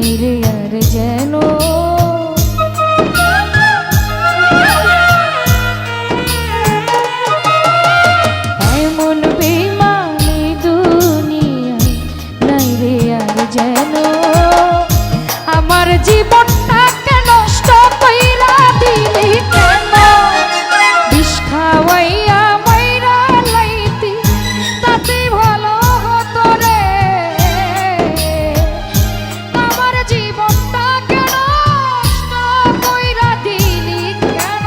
নাই রে আর যেন এমন বেইমানি দুনিয়ায় নাই রে আর যেন আমার জীবনটাকে নষ্ট কইরা দিলি কেন বিষ খাওয়াইয়া মাইরা লাইতি তাতে ভালো হতো রে আমার জীবনটাকে নষ্ট কইরা দিলি কেন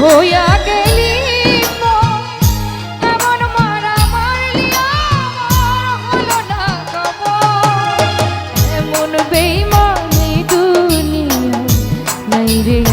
হইয়া গেলি এমন মারা মারলি আমার হলো না খবর এমন বেইমানি দুনিয়ায় নাই রে